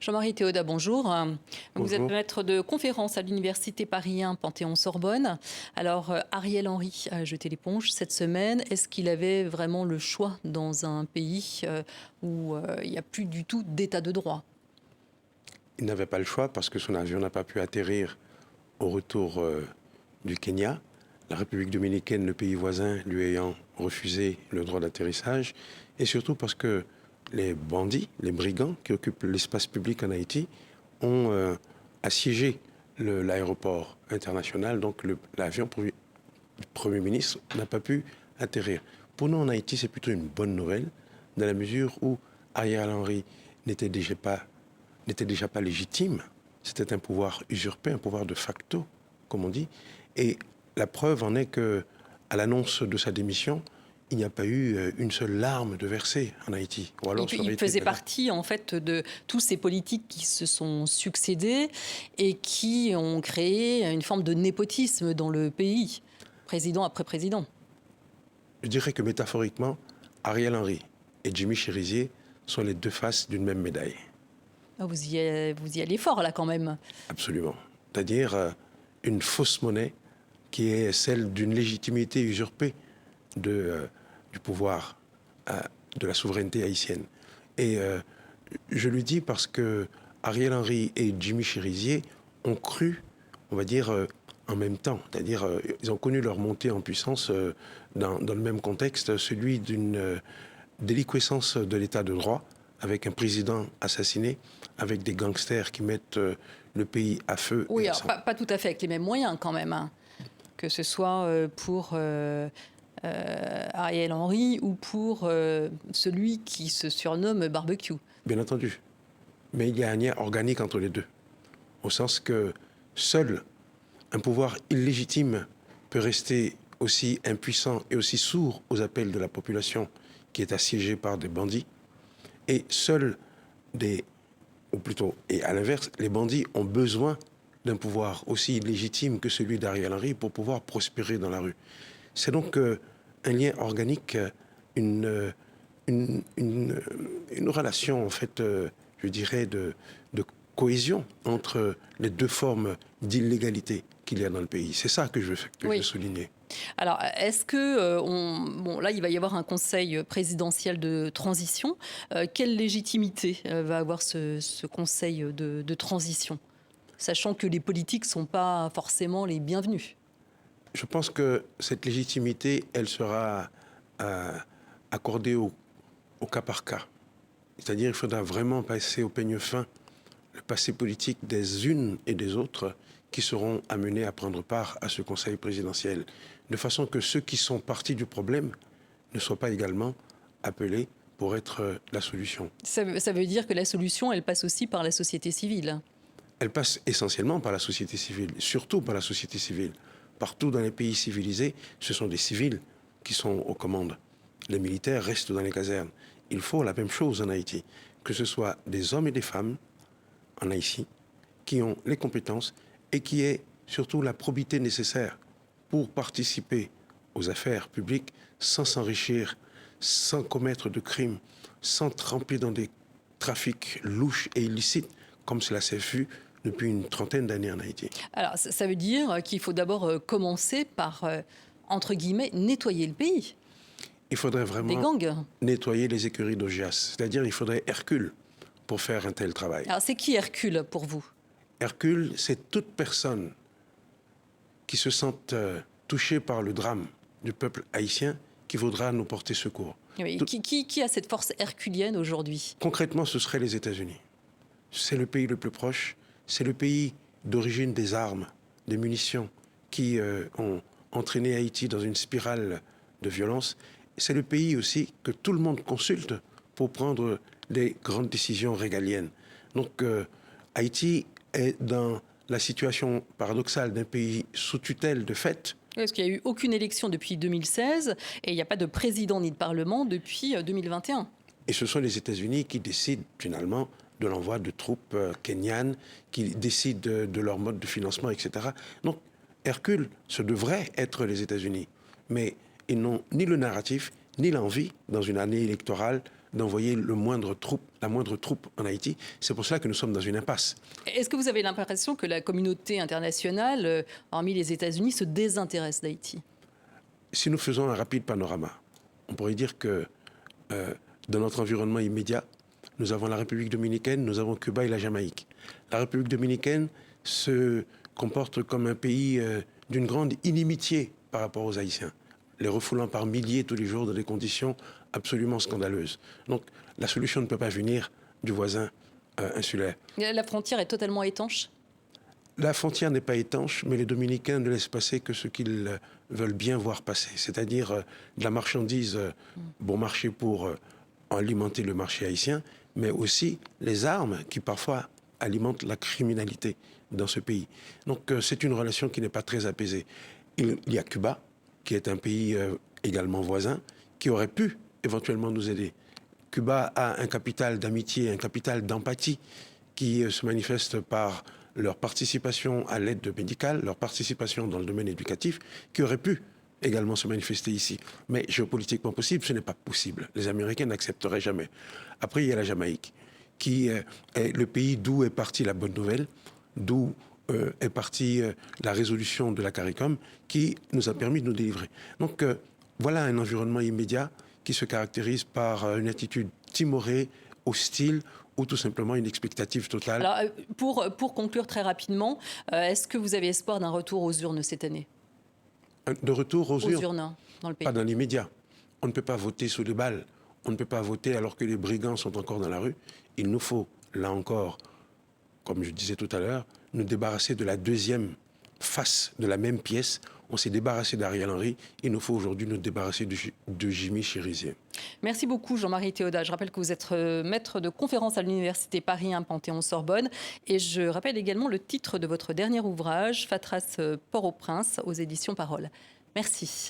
Jean-Marie Théodat, bonjour. Vous êtes Bonjour. maître de conférence à l'Université Paris 1 Panthéon-Sorbonne. Alors, Ariel Henry a jeté l'éponge cette semaine. Est-ce qu'il avait vraiment le choix dans un pays où il n'y a plus du tout d'état de droit? Il n'avait pas le choix parce que son avion n'a pas pu atterrir au retour du Kenya. La République dominicaine, le pays voisin, lui ayant refusé le droit d'atterrissage. Et surtout parce que les bandits, les brigands qui occupent l'espace public en Haïti ont assiégé l'aéroport international. Donc l'avion du Premier ministre n'a pas pu atterrir. Pour nous en Haïti, c'est plutôt une bonne nouvelle, dans la mesure où Ariel Henry n'était déjà pas légitime. C'était un pouvoir usurpé, un pouvoir de facto, comme on dit. Et la preuve en est que, à l'annonce de sa démission, il n'y a pas eu une seule larme de versée en Haïti. Ou alors, Il faisait partie en fait de tous ces politiques qui se sont succédés et qui ont créé une forme de népotisme dans le pays, président après président. Je dirais que métaphoriquement, Ariel Henry et Jimmy Cherizier sont les deux faces d'une même médaille. Vous y allez fort là quand même. Absolument. C'est-à-dire une fausse monnaie qui est celle d'une légitimité usurpée du pouvoir, de la souveraineté haïtienne. Et je le dis parce que Ariel Henry et Jimmy Cherizier ont cru, on va dire, en même temps. C'est-à-dire, ils ont connu leur montée en puissance dans le même contexte, celui d'une déliquescence de l'état de droit, avec un président assassiné, avec des gangsters qui mettent le pays à feu. Oui, alors, pas tout à fait avec les mêmes moyens quand même, hein. Que ce soit pour Ariel Henry ou pour celui qui se surnomme Barbecue. Bien entendu. Mais il y a un lien organique entre les deux. Au sens que seul un pouvoir illégitime peut rester aussi impuissant et aussi sourd aux appels de la population qui est assiégée par des bandits. Et seuls ou plutôt, et à l'inverse, les bandits ont besoin d'un pouvoir aussi illégitime que celui d'Ariel Henry pour pouvoir prospérer dans la rue. C'est donc un lien organique, une relation, en fait, je dirais, de cohésion entre les deux formes d'illégalité qu'il y a dans le pays. C'est ça que je veux souligner. Alors, est-ce que, là, il va y avoir un conseil présidentiel de transition. Quelle légitimité va avoir ce conseil de transition, sachant que les politiques ne sont pas forcément les bienvenus? Je pense que cette légitimité, elle sera accordée au cas par cas. C'est-à-dire qu'il faudra vraiment passer au peigne fin le passé politique des unes et des autres qui seront amenés à prendre part à ce conseil présidentiel, de façon que ceux qui sont partis du problème ne soient pas également appelés pour être la solution. Ça veut dire que la solution, elle passe aussi par la société civile? Elle passe essentiellement par la société civile, surtout par la société civile. Partout dans les pays civilisés, ce sont des civils qui sont aux commandes. Les militaires restent dans les casernes. Il faut la même chose en Haïti, que ce soit des hommes et des femmes en Haïti qui ont les compétences et qui aient surtout la probité nécessaire pour participer aux affaires publiques sans s'enrichir, sans commettre de crimes, sans tremper dans des trafics louches et illicites, comme cela s'est vu depuis une trentaine d'années en Haïti. Alors, ça veut dire qu'il faut d'abord commencer par, entre guillemets, nettoyer le pays. Il faudrait vraiment nettoyer les écuries d'Augias. C'est-à-dire il faudrait Hercule pour faire un tel travail. Alors, c'est qui Hercule pour vous? Hercule, c'est toute personne qui se sente touchée par le drame du peuple haïtien qui voudra nous porter secours. Oui, qui a cette force herculienne aujourd'hui? Concrètement, ce serait les États-Unis. C'est le pays le plus proche. C'est le pays d'origine des armes, des munitions qui ont entraîné Haïti dans une spirale de violence. C'est le pays aussi que tout le monde consulte pour prendre des grandes décisions régaliennes. Donc Haïti est dans la situation paradoxale d'un pays sous tutelle de fait. Parce qu'il n'y a eu aucune élection depuis 2016 et il n'y a pas de président ni de parlement depuis 2021. Et ce sont les États-Unis qui décident finalement de l'envoi de troupes kenyanes, qui décident de leur mode de financement, etc. Donc Hercule, ce devrait être les États-Unis. Mais ils n'ont ni le narratif, ni l'envie, dans une année électorale, d'envoyer la moindre troupe en Haïti. C'est pour cela que nous sommes dans une impasse. Est-ce que vous avez l'impression que la communauté internationale, hormis les États-Unis, se désintéresse d'Haïti? Si nous faisons un rapide panorama, on pourrait dire que dans notre environnement immédiat, nous avons la République dominicaine, nous avons Cuba et la Jamaïque. La République dominicaine se comporte comme un pays d'une grande inimitié par rapport aux Haïtiens, les refoulant par milliers tous les jours dans des conditions absolument scandaleuses. Donc la solution ne peut pas venir du voisin insulaire. La frontière est totalement étanche? La frontière n'est pas étanche, mais les Dominicains ne laissent passer que ce qu'ils veulent bien voir passer, c'est-à-dire de la marchandise bon marché pour alimenter le marché haïtien, mais aussi les armes qui parfois alimentent la criminalité dans ce pays. Donc c'est une relation qui n'est pas très apaisée. Il y a Cuba, qui est un pays également voisin, qui aurait pu éventuellement nous aider. Cuba a un capital d'amitié, un capital d'empathie qui se manifeste par leur participation à l'aide médicale, leur participation dans le domaine éducatif, qui aurait pu également se manifester ici. Mais géopolitiquement possible, ce n'est pas possible. Les Américains n'accepteraient jamais. Après, il y a la Jamaïque, qui est le pays d'où est partie la bonne nouvelle, d'où est partie la résolution de la CARICOM, qui nous a permis de nous délivrer. Donc voilà un environnement immédiat qui se caractérise par une attitude timorée, hostile, ou tout simplement une expectative totale. Alors, pour conclure très rapidement, est-ce que vous avez espoir d'un retour aux urnes cette année? De retour aux urnes dans le pays? Pas dans l'immédiat. On ne peut pas voter sous les balles. On ne peut pas voter alors que les brigands sont encore dans la rue. Il nous faut, là encore, comme je disais tout à l'heure, nous débarrasser de la deuxième face de la même pièce. On s'est débarrassé d'Ariel Henry. Il nous faut aujourd'hui nous débarrasser de Jimmy Chérizier. Merci beaucoup Jean-Marie Théodat. Je rappelle que vous êtes maître de conférence à l'Université Paris 1 Panthéon-Sorbonne. Et je rappelle également le titre de votre dernier ouvrage, Fatras Port-au-Prince, aux éditions Parole. Merci.